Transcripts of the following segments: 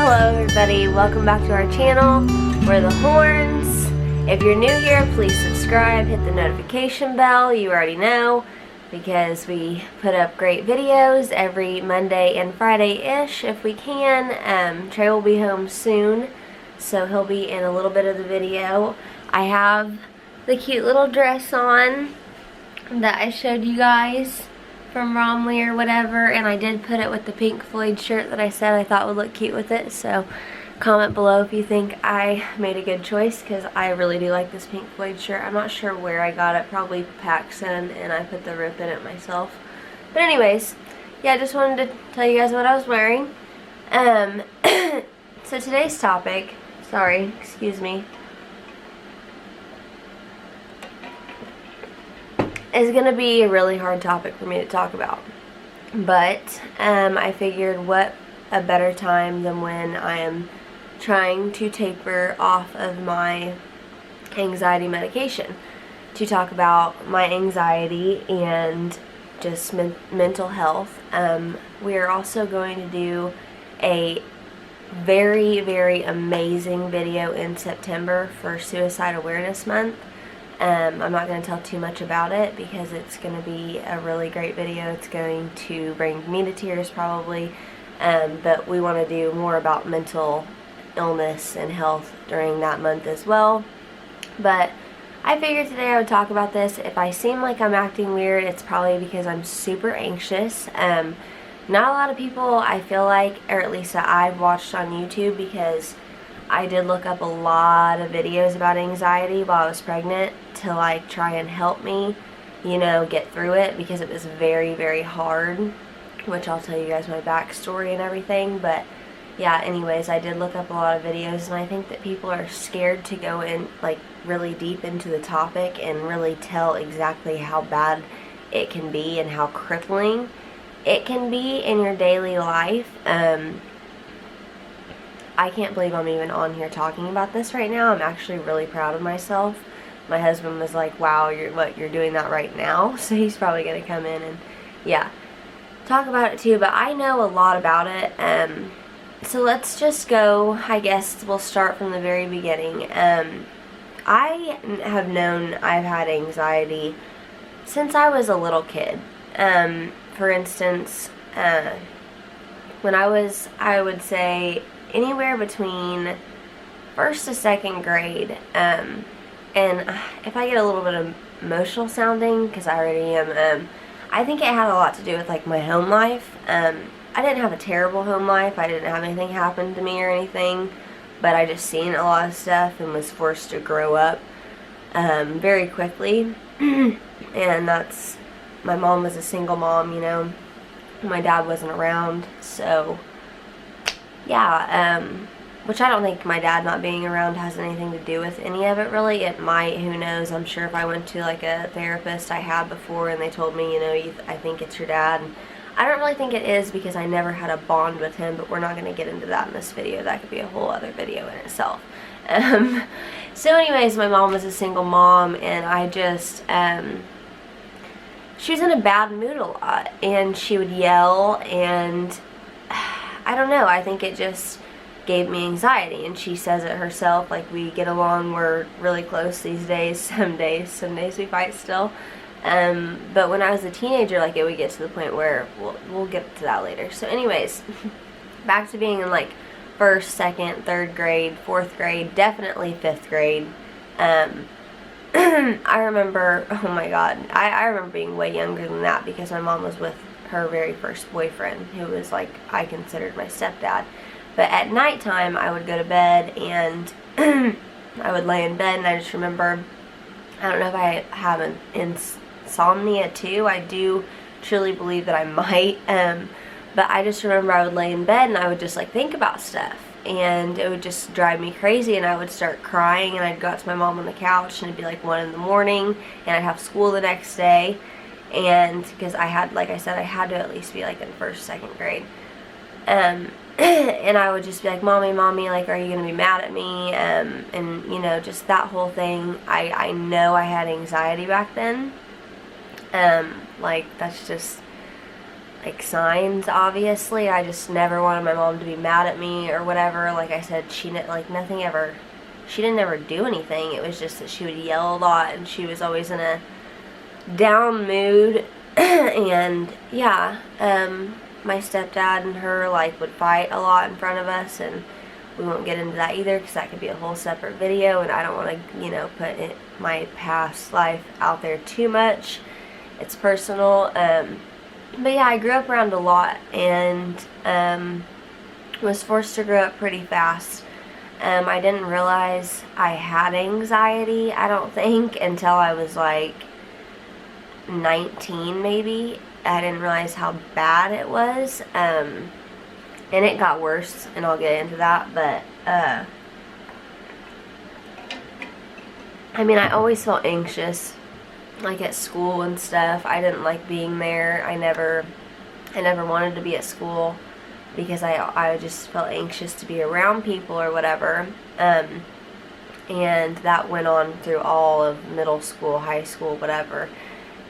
Hello everybody, welcome back to our channel. We're the Horns. If you're new here, please subscribe, hit the notification bell. You already know, because we put up great videos every Monday and Friday-ish if we can. Trey will be home soon, so he'll be in a little bit of the video. I have the cute little dress on that I showed you guys from Romley or whatever, and I did put it with the Pink Floyd shirt that I said I thought would look cute with it. So comment below if you think I made a good choice, because I really do like this Pink Floyd shirt. I'm not sure where I got it, probably PacSun, and I put the rip in it myself. But anyways, yeah, I just wanted to tell you guys what I was wearing. So today's topic, sorry, excuse me, is going to be a really hard topic for me to talk about. But I figured what a better time than when I am trying to taper off of my anxiety medication to talk about my anxiety and just mental health. We are also going to do a very, very amazing video in September for Suicide Awareness Month. I'm not going to tell too much about it because it's going to be a really great video. It's going to bring me to tears probably, but we want to do more about mental illness and health during that month as well. But I figured today I would talk about this. If I seem like I'm acting weird, it's probably because I'm super anxious. Not a lot of people, I feel like, or at least that I've watched on YouTube, because I did look up a lot of videos about anxiety while I was pregnant to like try and help me, you know, get through it, because it was very, very hard, which I'll tell you guys my backstory and everything. But yeah, anyways, I did look up a lot of videos, and I think that people are scared to go in like really deep into the topic and really tell exactly how bad it can be and how crippling it can be in your daily life. I can't believe I'm even on here talking about this right now. I'm actually really proud of myself. My husband was like, wow, you're doing that right now? So he's probably going to come in and, yeah, talk about it too. But I know a lot about it. So let's just go, I guess we'll start from the very beginning. I have known I've had anxiety since I was a little kid. For instance, when I would say, anywhere between first to second grade, and if I get a little bit of emotional sounding, because I already am, I think it had a lot to do with like my home life. I didn't have a terrible home life. I didn't have anything happen to me or anything, but I just seen a lot of stuff and was forced to grow up very quickly. And that's, my mom was a single mom, you know, my dad wasn't around, so yeah, which I don't think my dad not being around has anything to do with any of it really. It might, who knows. I'm sure if I went to like a therapist I had before and they told me, you know, I think it's your dad. And I don't really think it is, because I never had a bond with him, but we're not going to get into that in this video. That could be a whole other video in itself. So anyways, my mom was a single mom, and I just, she was in a bad mood a lot, and she would yell, and I don't know, I think it just gave me anxiety, and she says it herself, like, we get along, we're really close these days. Some days we fight still, but when I was a teenager, like, it would get to the point where, we'll get to that later. So anyways, back to being in like first, second, third grade, fourth grade, definitely fifth grade. I remember, oh my god, I remember being way younger than that, because my mom was with her very first boyfriend, who was like, I considered my stepdad. But at nighttime, I would go to bed, and I would lay in bed, and I just remember, I don't know if I have an insomnia too. I do truly believe that I might, but I just remember I would lay in bed, and I would just like think about stuff, and it would just drive me crazy, and I would start crying, and I'd go out to my mom on the couch, and it'd be like 1 in the morning, and I'd have school the next day. And because I had, like I said, I had to at least be like in first, second grade. And I would just be like, mommy, like, are you going to be mad at me? And, you know, just that whole thing. I know I had anxiety back then. Like, that's just, like signs, obviously. I just never wanted my mom to be mad at me or whatever. Like I said, she didn't ever do anything. It was just that she would yell a lot, and she was always in a down mood. And yeah, my stepdad and her like would fight a lot in front of us, and we won't get into that either because that could be a whole separate video, and I don't want to, put my past life out there too much. It's personal. But yeah, I grew up around a lot, and was forced to grow up pretty fast. I didn't realize I had anxiety, I don't think, until I was like 19 maybe. I didn't realize how bad it was. And it got worse, and I'll get into that, but I mean, I always felt anxious, like at school and stuff. I didn't like being there. I never wanted to be at school because I just felt anxious to be around people or whatever. And that went on through all of middle school, high school, whatever.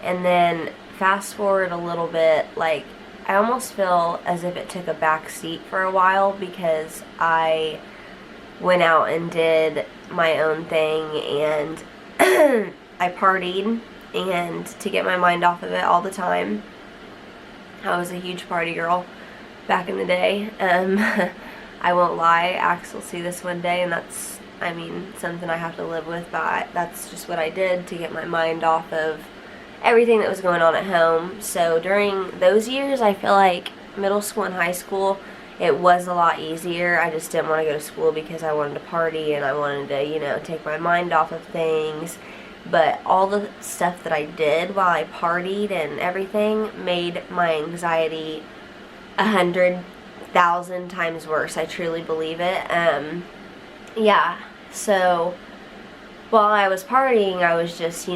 And then fast forward a little bit, like I almost feel as if it took a back seat for a while because I went out and did my own thing, and I partied, and to get my mind off of it all the time. I was a huge party girl back in the day. I won't lie, Axe will see this one day, and that's, something I have to live with, but that's just what I did to get my mind off of everything that was going on at home. So during those years, I feel like middle school and high school, it was a lot easier. I just didn't want to go to school because I wanted to party and I wanted to, take my mind off of things. But all the stuff that I did while I partied and everything made my anxiety 100,000 times worse. I truly believe it. Yeah, so while I was partying, I was just,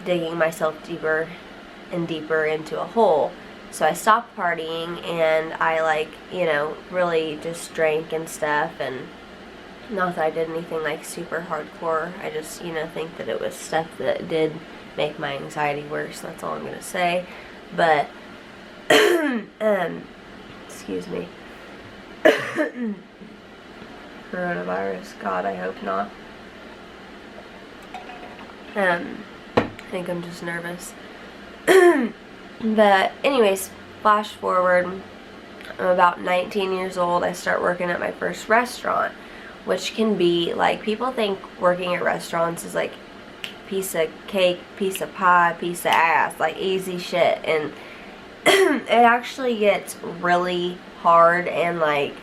digging myself deeper and deeper into a hole. So I stopped partying, and I really just drank and stuff, and not that I did anything like super hardcore. I just, think that it was stuff that did make my anxiety worse. That's all I'm gonna say. But excuse me. Coronavirus, God, I hope not. I think I'm just nervous. But anyways, flash forward, I'm about 19 years old. I start working at my first restaurant, which can be like, people think working at restaurants is like piece of cake, piece of pie, piece of ass, like easy shit, and it actually gets really hard, and like,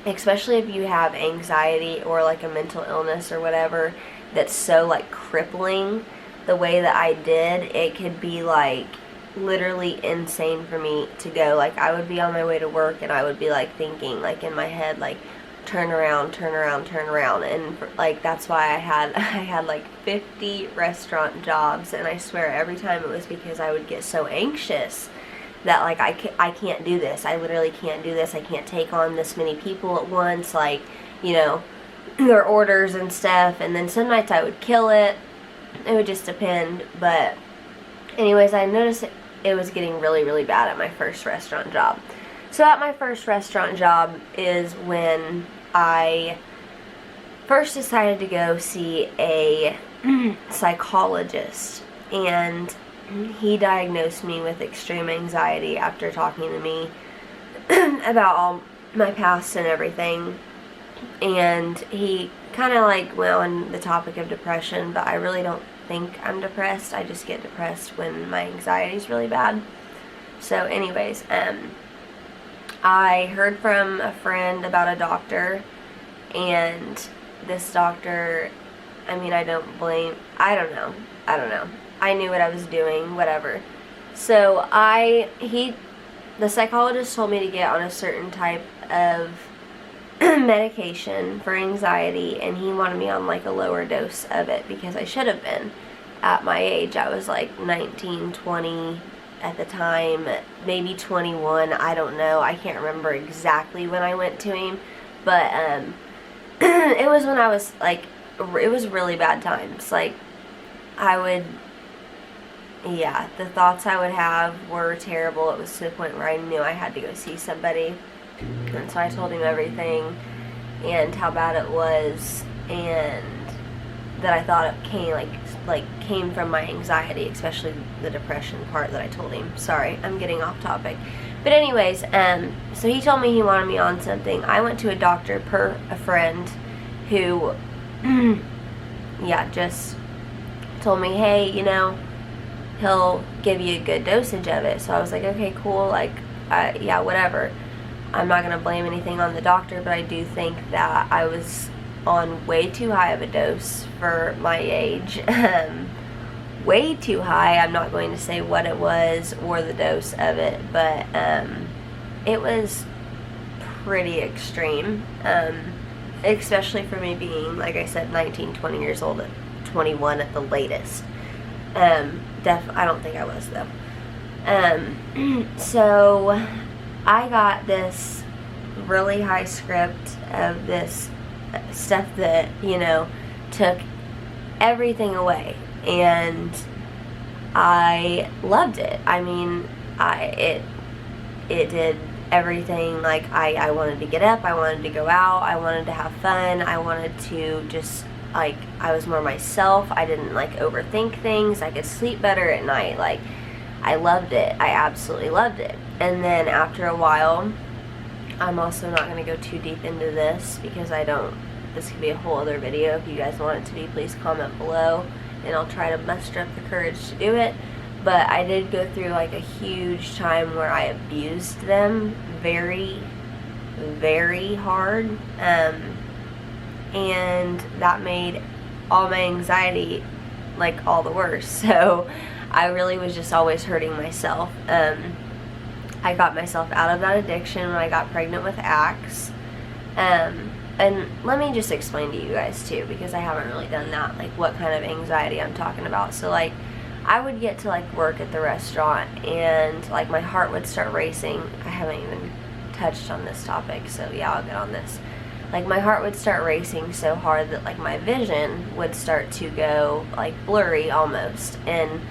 especially if you have anxiety or like a mental illness or whatever that's so like crippling the way that I did, it could be like literally insane for me to go. Like, I would be on my way to work and I would be like thinking like in my head like turn around, turn around, turn around, and like that's why I had like 50 restaurant jobs, and I swear every time it was because I would get so anxious that like I can't do this. I literally can't do this. I can't take on this many people at once, like, their orders and stuff. And then some nights I would kill it. It would just depend. But anyways, I noticed it was getting really, really bad at my first restaurant job. So at my first restaurant job is when I first decided to go see a psychologist, and he diagnosed me with extreme anxiety after talking to me about all my past and everything. And he kind of like went on the topic of depression, but I really don't think I'm depressed. I just get depressed when my anxiety is really bad. So anyways, I heard from a friend about a doctor, and this doctor, I don't know. I knew what I was doing, whatever. So the psychologist told me to get on a certain type of medication for anxiety, and he wanted me on like a lower dose of it because I should have been. At my age, I was like 19, 20 at the time, maybe 21, I don't know. I can't remember exactly when I went to him, but it was when I was like, it was really bad times. Like, I would yeah, the thoughts I would have were terrible. It was to the point where I knew I had to go see somebody. And so I told him everything and how bad it was, and that I thought it came from my anxiety, especially the depression part that I told him. Sorry, I'm getting off topic. But anyways, so he told me he wanted me on something. I went to a doctor per a friend who, yeah, just told me, hey, you know, he'll give you a good dosage of it. So I was like, okay, cool, like, yeah, whatever. I'm not going to blame anything on the doctor, but I do think that I was on way too high of a dose for my age. Way too high. I'm not going to say what it was or the dose of it, but it was pretty extreme, especially for me being, like I said, 19, 20 years old, at 21 at the latest. I don't think I was, though. So I got this really high script of this stuff that, you know, took everything away, and I loved it. I mean, it did everything. Like, I wanted to get up, I wanted to go out, I wanted to have fun, I wanted to just, like, I was more myself. I didn't, like, overthink things. I could sleep better at night. Like, I loved it. I absolutely loved it. And then after a while, I'm also not going to go too deep into this because this could be a whole other video. If you guys want it to be, please comment below, and I'll try to muster up the courage to do it. But I did go through, like, a huge time where I abused them very, very hard, and that made all my anxiety, like, all the worse. So I really was just always hurting myself. I got myself out of that addiction when I got pregnant with Axe. And let me just explain to you guys too, because I haven't really done that, like what kind of anxiety I'm talking about. So, like, I would get to, like, work at the restaurant, and, like, my heart would start racing. I haven't even touched on this topic, so yeah, I'll get on this. Like, my heart would start racing so hard that, like, my vision would start to go, like, blurry almost. And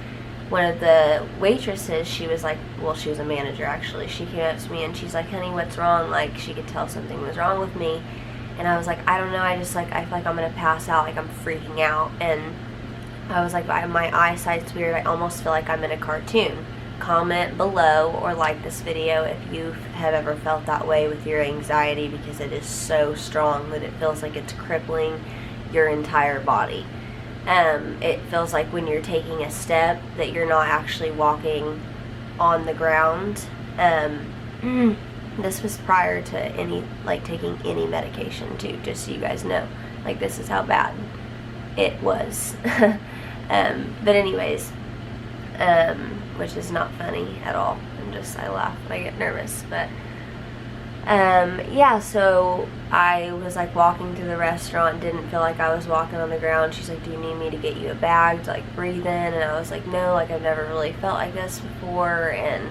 one of the waitresses, she was like, well, she was a manager actually, she came up to me and she's like, honey, what's wrong? Like, she could tell something was wrong with me. And I was like, I don't know, I feel like I'm gonna pass out, like, I'm freaking out. And I was like, my eyesight's weird, I almost feel like I'm in a cartoon. Comment below or like this video if you have ever felt that way with your anxiety, because it is so strong that it feels like it's crippling your entire body. It feels like when you're taking a step that you're not actually walking on the ground. This was prior to taking any medication too, just so you guys know. Like, this is how bad it was. But anyways, which is not funny at all. I laugh when I get nervous, but yeah, so I was, like, walking through the restaurant, didn't feel like I was walking on the ground. She's like, do you need me to get you a bag to, like, breathe in? And I was like, no, like, I've never really felt like this before. And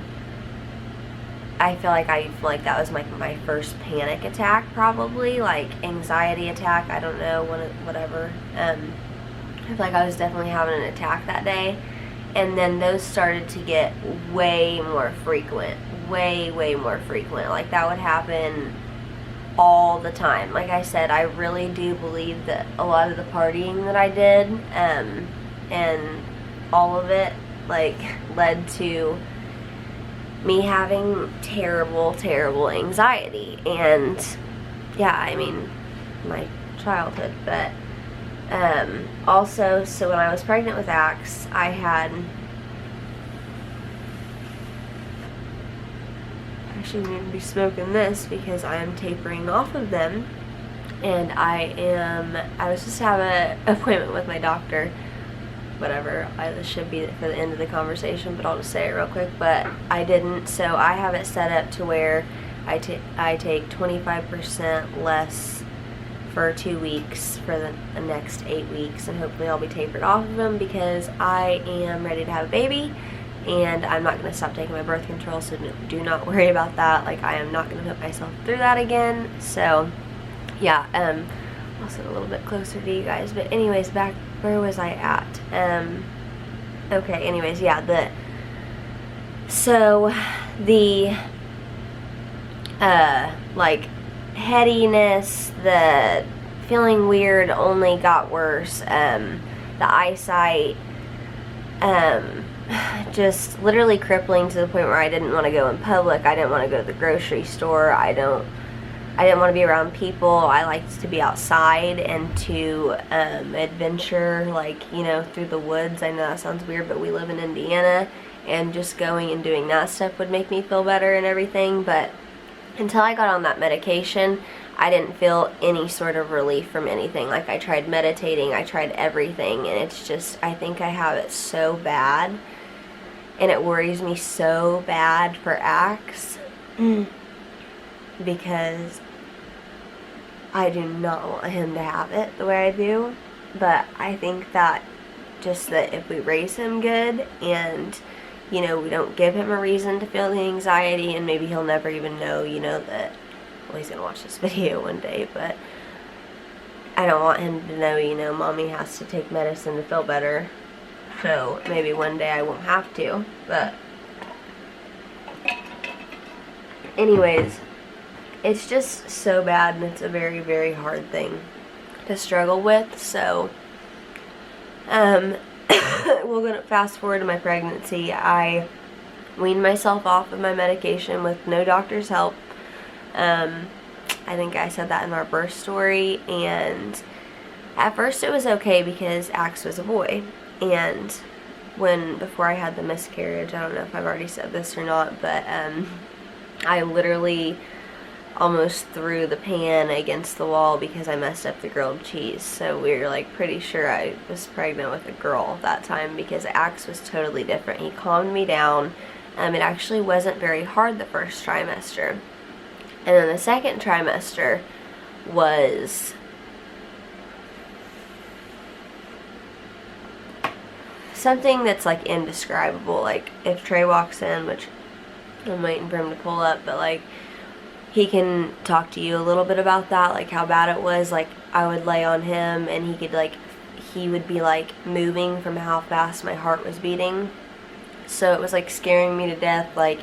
I feel like that was, like, my first panic attack, probably, like, anxiety attack, I don't know, whatever. I feel like I was definitely having an attack that day. And then those started to get way more frequent. Way more frequent. Like, that would happen all the time. Like I said, I really do believe that a lot of the partying that I did, and all of it, like, led to me having terrible anxiety. And yeah, I mean, my childhood. But also, so when I was pregnant with Axe, I shouldn't even be smoking this because I am tapering off of them, and I was just have an appointment with my doctor, whatever, this should be for the end of the conversation, but I'll just say it real quick. But I didn't, so I have it set up to where I take 25% less for 2 weeks for the next 8 weeks, and hopefully I'll be tapered off of them because I am ready to have a baby. And I'm not going to stop taking my birth control, so do not worry about that. Like, I am not going to put myself through that again. So, yeah, I'll sit a little bit closer to you guys. But anyways, back, where was I at? Okay, anyways, yeah, so the like headiness, the feeling weird only got worse. The eyesight, just literally crippling to the point where I didn't want to go in public. I didn't want to go to the grocery store. I didn't want to be around people. I liked to be outside and to adventure, like, you know, through the woods. I know that sounds weird, but we live in Indiana, and just going and doing that stuff would make me feel better and everything. But until I got on that medication, I didn't feel any sort of relief from anything. Like, I tried meditating, I tried everything, and it's just, I think I have it so bad, and it worries me so bad for Axe because I do not want him to have it the way I do. But I think that just that if we raise him good and, you know, we don't give him a reason to feel the anxiety, and maybe he'll never even know, you know, that, well, he's gonna watch this video one day, but I don't want him to know, you know, mommy has to take medicine to feel better. So maybe one day I won't have to, but anyways, it's just so bad, and it's a very, very hard thing to struggle with. So we're gonna fast forward to my pregnancy. I weaned myself off of my medication with no doctor's help. I think I said that in our birth story, and at first it was okay because Axe was a boy, and before I had the miscarriage, I don't know if I've already said this or not, but I literally almost threw the pan against the wall because I messed up the grilled cheese. So we were like pretty sure I was pregnant with a girl that time, because Axe was totally different. He calmed me down. It actually wasn't very hard the first trimester. And then the second trimester was something that's like indescribable. Like, if Trey walks in, which I'm waiting for him to pull up, but like, he can talk to you a little bit about that, like how bad it was. Like, I would lay on him and he would be like moving from how fast my heart was beating. So it was like scaring me to death. Like,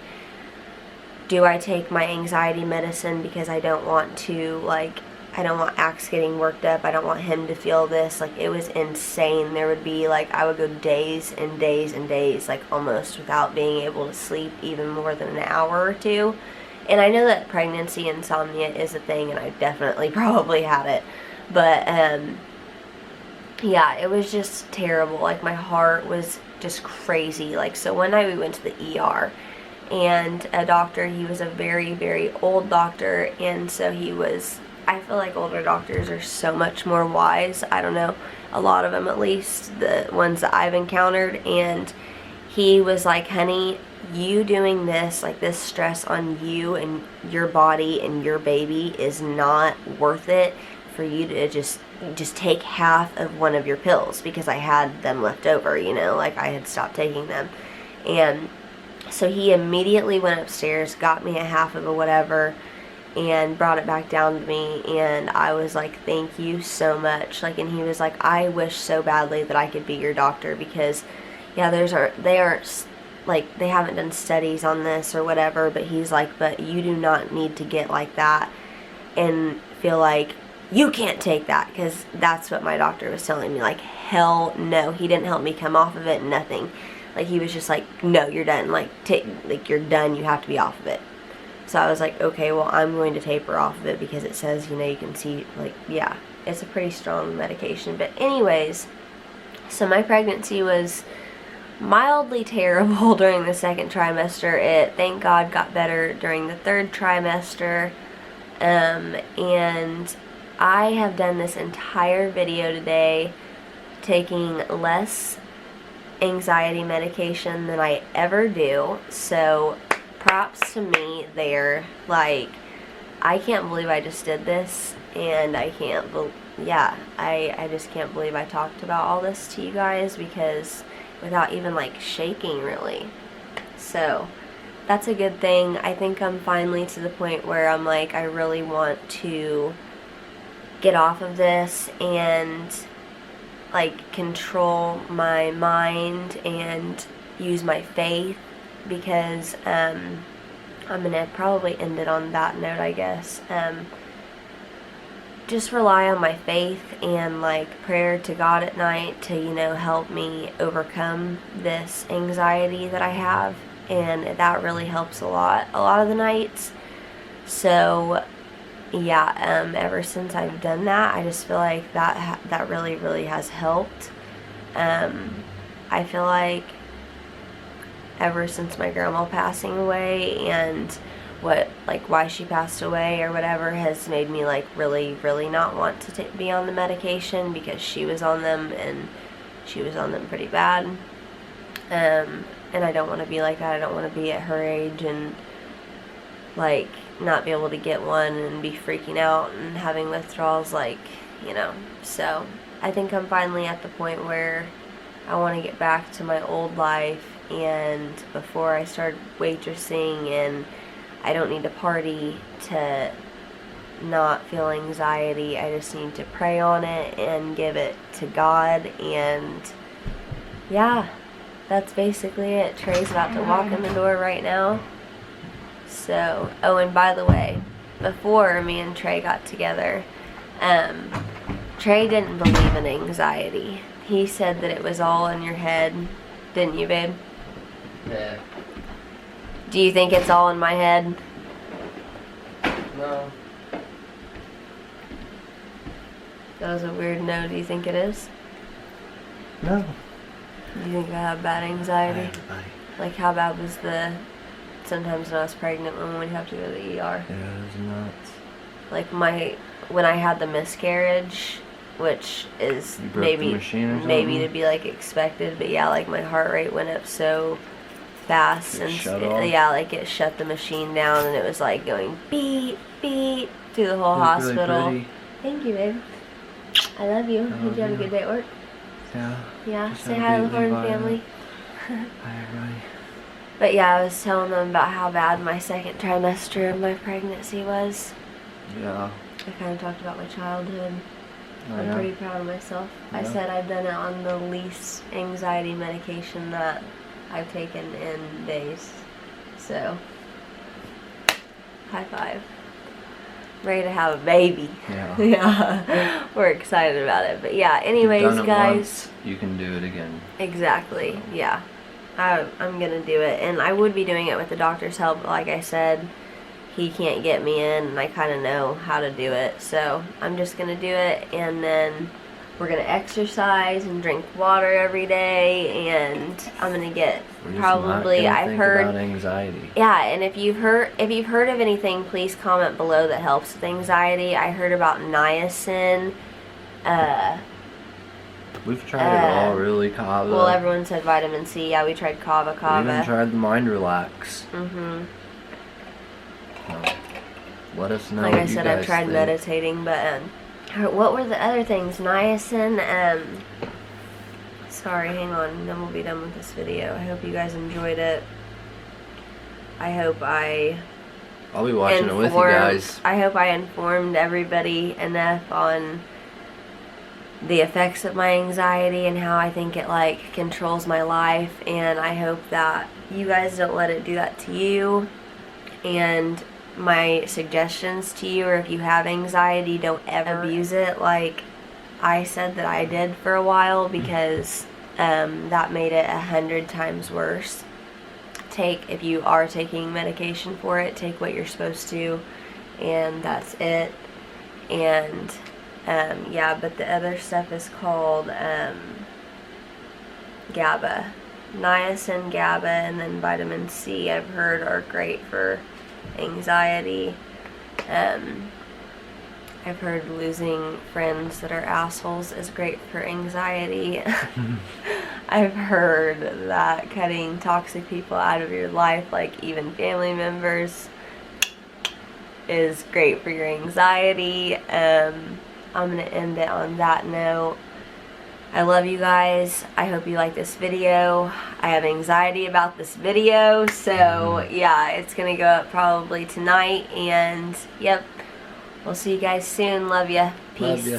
do I take my anxiety medicine because I don't want to, like, I don't want Axe getting worked up. I don't want him to feel this. Like, it was insane. There would be, like, I would go days and days and days, like, almost without being able to sleep even more than an hour or two. And I know that pregnancy insomnia is a thing, and I definitely probably had it. But, yeah, it was just terrible. Like, my heart was just crazy. Like, so one night we went to the ER, and a doctor, he was a very, very old doctor, and so he was, I feel like older doctors are so much more wise. I don't know, a lot of them at least, the ones that I've encountered, and he was like, honey, you doing this, like this stress on you and your body and your baby is not worth it for you to just take half of one of your pills, because I had them left over, you know, like I had stopped taking them. And so he immediately went upstairs, got me a half of a whatever, and brought it back down to me, and I was like, thank you so much. Like, and he was like, I wish so badly that I could be your doctor, because yeah, they aren't like, they haven't done studies on this or whatever, but he's like, but you do not need to get like that and feel like you can't take that, because that's what my doctor was telling me. Like, hell no. He didn't help me come off of it, nothing. Like, he was just like, no, you're done. Like, you're done. You have to be off of it. So I was like, okay, well, I'm going to taper off of it, because it says, you know, you can see, like, yeah, it's a pretty strong medication. But anyways, so my pregnancy was mildly terrible during the second trimester. It, thank God, got better during the third trimester. And I have done this entire video today taking less anxiety medication than I ever do. So props to me there. Like, I can't believe I just did this, and I can't yeah, I just can't believe I talked about all this to you guys, because without even like shaking really. So that's a good thing. I think I'm finally to the point where I'm like, I really want to get off of this and like control my mind and use my faith, because I'm gonna probably end it on that note, I guess. Just rely on my faith and like prayer to God at night to, you know, help me overcome this anxiety that I have, and that really helps a lot of the nights. So yeah, ever since I've done that, I just feel like that really has helped. I feel like ever since my grandma passing away, and why she passed away or whatever, has made me like really not want to be on the medication, because she was on them, and she was on them pretty bad. And I don't want to be like that. I don't want to be at her age and like not be able to get one and be freaking out and having withdrawals, like, you know. So I think I'm finally at the point where I want to get back to my old life, and before I start waitressing, and I don't need to party to not feel anxiety. I just need to pray on it and give it to God, and yeah, that's basically it. Trey's about to walk in the door right now. So, oh, and by the way, before me and Trey got together, Trey didn't believe in anxiety. He said that it was all in your head. Didn't you, babe? Yeah. Do you think it's all in my head? No. That was a weird no. Do you think it is? No. Do you think I have bad anxiety? Like, how bad was sometimes when I was pregnant, when we'd have to go to the ER? Yeah, it was nuts. Like when I had the miscarriage, which is maybe to be like expected, but yeah, like my heart rate went up so fast, and yeah, like it shut the machine down, and it was like going beep beep through the whole hospital. Really. Thank you, babe. I love you. Did you have a good day at work? Yeah. Yeah. Say hi to the Horn family. Hi, everybody. But yeah, I was telling them about how bad my second trimester of my pregnancy was. Yeah. I kind of talked about my childhood. I'm Yeah. pretty proud of myself. Yeah. I said I've done it on the least anxiety medication that I've taken in days. So, high five. Ready to have a baby. Yeah. Yeah. We're excited about it. But yeah, anyways, You've done it guys. once, you can do it again. Exactly. Yeah. I'm gonna do it, and I would be doing it with the doctor's help, but like I said, he can't get me in, and I kind of know how to do it, so I'm just gonna do it, and then we're gonna exercise and drink water every day, and I'm gonna get probably, I've heard about anxiety. Yeah, and if you've heard of anything, please comment below that helps with anxiety. I heard about niacin. We've tried it all, really. Kava. Well, everyone said vitamin C. Yeah, we tried Kava. We even tried the Mind Relax. Mm-hmm. Let us know. Like I said, I've tried meditating, but what were the other things? Niacin. Sorry, hang on. Then we'll be done with this video. I hope you guys enjoyed it. I'll be watching it with you guys. I hope I informed everybody enough on the effects of my anxiety and how I think it like controls my life, and I hope that you guys don't let it do that to you. And my suggestions to you are, if you have anxiety, don't ever abuse it like I said that I did for a while, because that made it 100 times worse. If you are taking medication for it, take what you're supposed to, and that's it. And yeah, but the other stuff is called GABA. Niacin, GABA, and then vitamin C, I've heard, are great for anxiety. I've heard losing friends that are assholes is great for anxiety. I've heard that cutting toxic people out of your life, like even family members, is great for your anxiety. I'm going to end it on that note. I love you guys. I hope you like this video. I have anxiety about this video, so yeah, it's going to go up probably tonight, and yep, we'll see you guys soon. Love ya. Peace. Love ya.